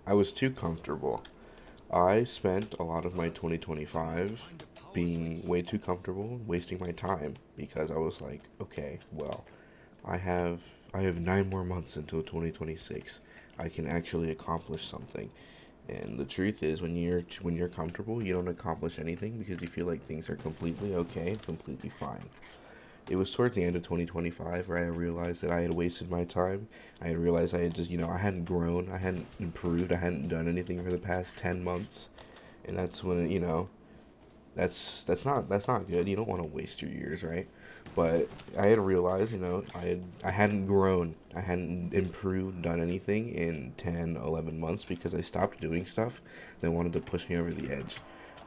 I was too comfortable. I spent a lot of my 2025 being way too comfortable, wasting my time because I was like, okay, well, I have I have 9 more months until 2026. I can actually accomplish something. And the truth is when you're comfortable, you don't accomplish anything because you feel like things are completely okay, completely fine. It was towards the end of 2025 where I realized that I had wasted my time. I had realized I had just, I hadn't grown, I hadn't improved, I hadn't done anything for the past 10 months. And that's when, that's not good. You don't want to waste your years, right? But I had realized, I hadn't grown. I hadn't improved, done anything in 10, 11 months because I stopped doing stuff that wanted to push me over the edge.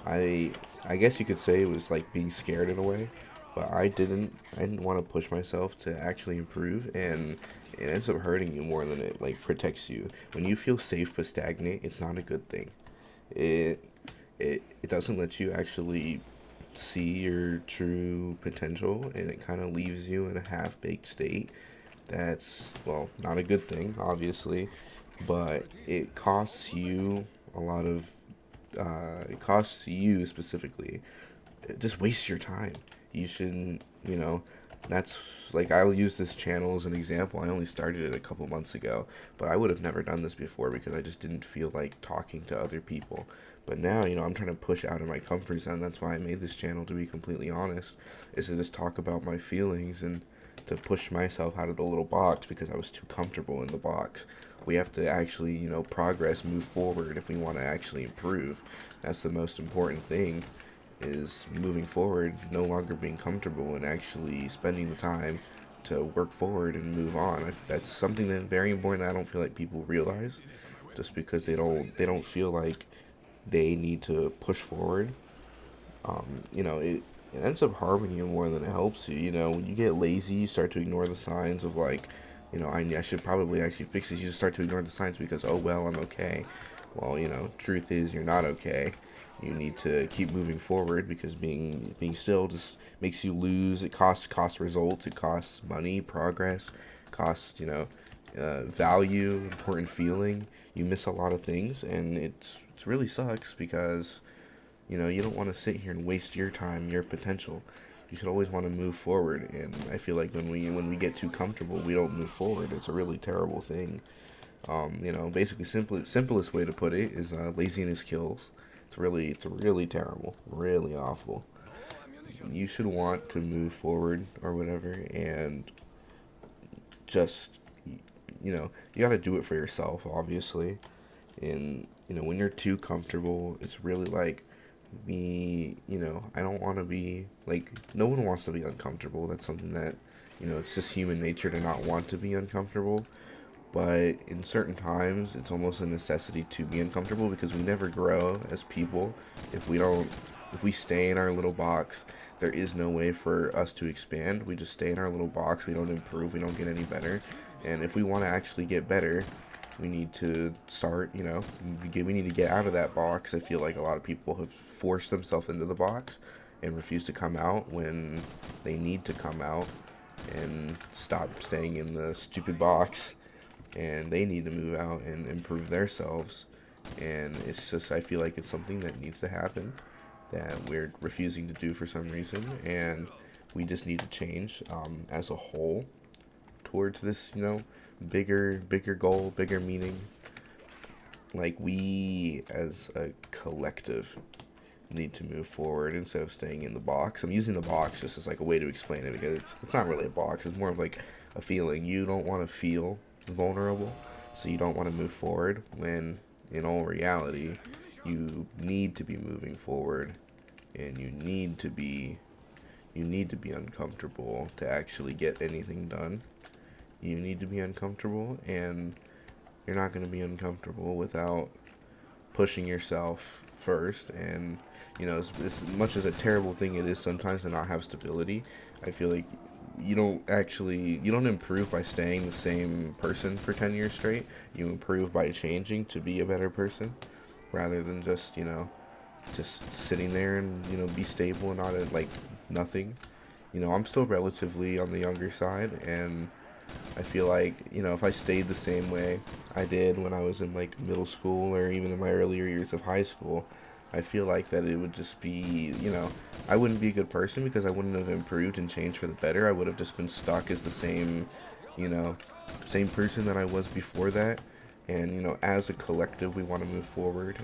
I I guess you could say it was like being scared in a way, but I didn't want to push myself to actually improve, and it ends up hurting you more than it like protects you. When you feel safe but stagnant, it's not a good thing. It it doesn't let you actually see your true potential, and it kind of leaves you in a half-baked state. That's, well, not a good thing, obviously, but it costs you a lot of it costs you specifically, it just wastes your time. You shouldn't, that's like, I'll use this channel as an example. I only started it a couple months ago, but I would have never done this before because I just didn't feel like talking to other people. But now, I'm trying to push out of my comfort zone. That's why I made this channel, to be completely honest, is to just talk about my feelings and to push myself out of the little box because I was too comfortable in the box. We have to actually, progress, move forward if we want to actually improve. That's the most important thing, is moving forward, no longer being comfortable, and actually spending the time to work forward and move on. That's something that's very important that I don't feel like people realize, just because they don't feel like they need to push forward. It ends up harming you more than it helps you. When you get lazy, you start to ignore the signs of like, I should probably actually fix this. You just start to ignore the signs because, oh well, I'm okay. Well, truth is you're not okay. You need to keep moving forward because being still just makes you lose. It costs results. It costs money, progress, costs value, important feeling. You miss a lot of things, and it's really sucks because you don't want to sit here and waste your time, your potential. You should always want to move forward, and I feel like when we get too comfortable, we don't move forward. It's a really terrible thing. Basically, simplest way to put it is laziness kills. It's really terrible, really awful. You should want to move forward or whatever, and just you got to do it for yourself, obviously. And when you're too comfortable, it's really like me. I don't want to be like, no one wants to be uncomfortable. That's something that it's just human nature to not want to be uncomfortable. But in certain times, it's almost a necessity to be uncomfortable because we never grow as people if we don't. If we stay in our little box, there is no way for us to expand. We just stay in our little box. We don't improve. We don't get any better. And if we want to actually get better, we need to start, we need to get out of that box. I feel like a lot of people have forced themselves into the box and refuse to come out when they need to come out and stop staying in the stupid box, and they need to move out and improve themselves. And it's just, I feel like it's something that needs to happen that we're refusing to do for some reason, and we just need to change as a whole towards this, bigger goal, bigger meaning. Like, we as a collective need to move forward instead of staying in the box. I'm using the box just as like a way to explain it because it's not really a box. It's more of like a feeling. You don't want to feel vulnerable, so you don't want to move forward. When in all reality, you need to be moving forward, and you need to be uncomfortable to actually get anything done. You need to be uncomfortable, and you're not going to be uncomfortable without pushing yourself first. And as much as a terrible thing it is sometimes to not have stability, I feel like you don't improve by staying the same person for 10 years straight. You improve by changing to be a better person, rather than just sitting there and be stable and not at like nothing. I'm still relatively on the younger side, and I feel like, you know, if I stayed the same way I did when I was in like middle school or even in my earlier years of high school, I feel like that it would just be, you know, I wouldn't be a good person because I wouldn't have improved and changed for the better. I would have just been stuck as the same, you know, same person that I was before that. And, you know, as a collective, we want to move forward.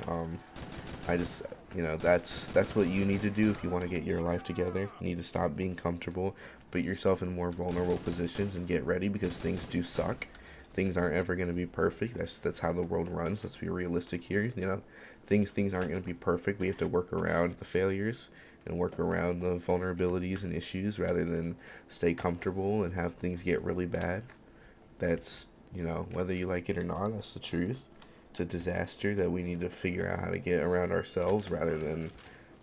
I just, you know, that's what you need to do if you want to get your life together. You need to stop being comfortable, put yourself in more vulnerable positions, and get ready because things do suck. Things aren't ever going to be perfect. That's how the world runs. Let's be realistic here. You know, things aren't going to be perfect. We have to work around the failures and work around the vulnerabilities and issues rather than stay comfortable and have things get really bad. That's, you know, whether you like it or not, that's the truth. It's a disaster that we need to figure out how to get around ourselves rather than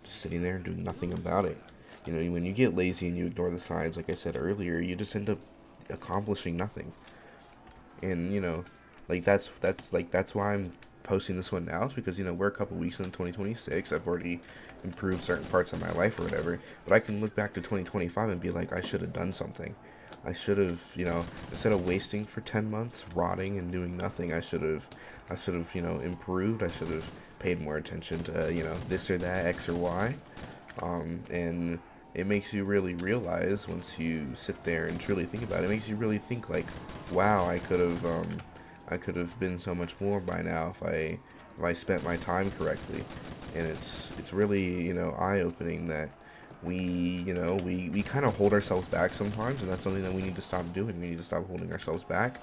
just sitting there and doing nothing about it. You know, when you get lazy and you ignore the signs, like I said earlier, you just end up accomplishing nothing. And, you know, like that's why I'm posting this one now, is because, you know, we're a couple weeks in 2026. I've already improved certain parts of my life or whatever, but I can look back to 2025 and be like, I should have done something. I should have, you know, instead of wasting for 10 months rotting and doing nothing, I should have, you know, improved. I should have paid more attention to, you know, this or that, X or Y. And it makes you really realize once you sit there and truly think about it, it makes you really think like, wow, I could have been so much more by now if I spent my time correctly. And it's really, you know, eye opening that we, you know, we kind of hold ourselves back sometimes, and that's something that we need to stop doing. We need to stop holding ourselves back,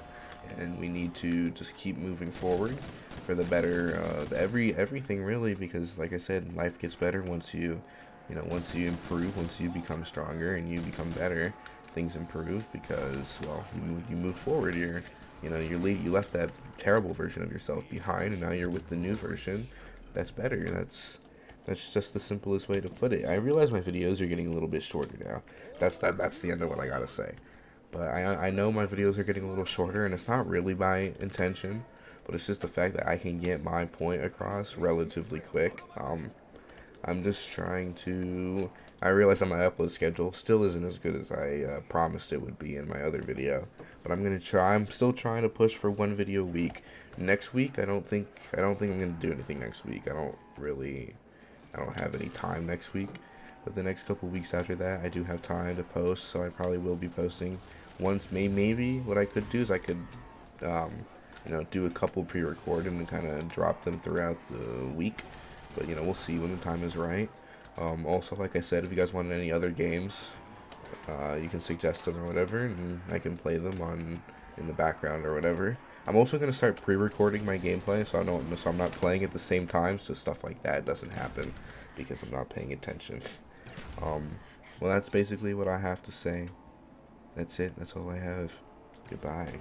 and we need to just keep moving forward for the better of everything really, because like I said, life gets better once you know, once you improve, once you become stronger and you become better, things improve because, well, you move forward. You know, you left that terrible version of yourself behind, and now you're with the new version that's better. That's just the simplest way to put it. I realize my videos are getting a little bit shorter now. That's the end of what I gotta say. But I know my videos are getting a little shorter, and it's not really by intention, but it's just the fact that I can get my point across relatively quick. I'm just trying to. I realize that my upload schedule still isn't as good as I promised it would be in my other video, but I'm gonna try. I'm still trying to push for one video a week. Next week, I don't think I'm gonna do anything next week. I don't have any time next week, but the next couple weeks after that, I do have time to post, so I probably will be posting. Once, maybe what I could do is I could, um, you know, do a couple pre-recorded and kind of drop them throughout the week. But, you know, we'll see when the time is right. Also, like I said, if you guys want any other games, you can suggest them or whatever, and I can play them on in the background or whatever. I'm also gonna start pre-recording my gameplay, so I'm not playing at the same time, so stuff like that doesn't happen because I'm not paying attention. Um, well, that's basically what I have to say. That's it. That's all I have. Goodbye.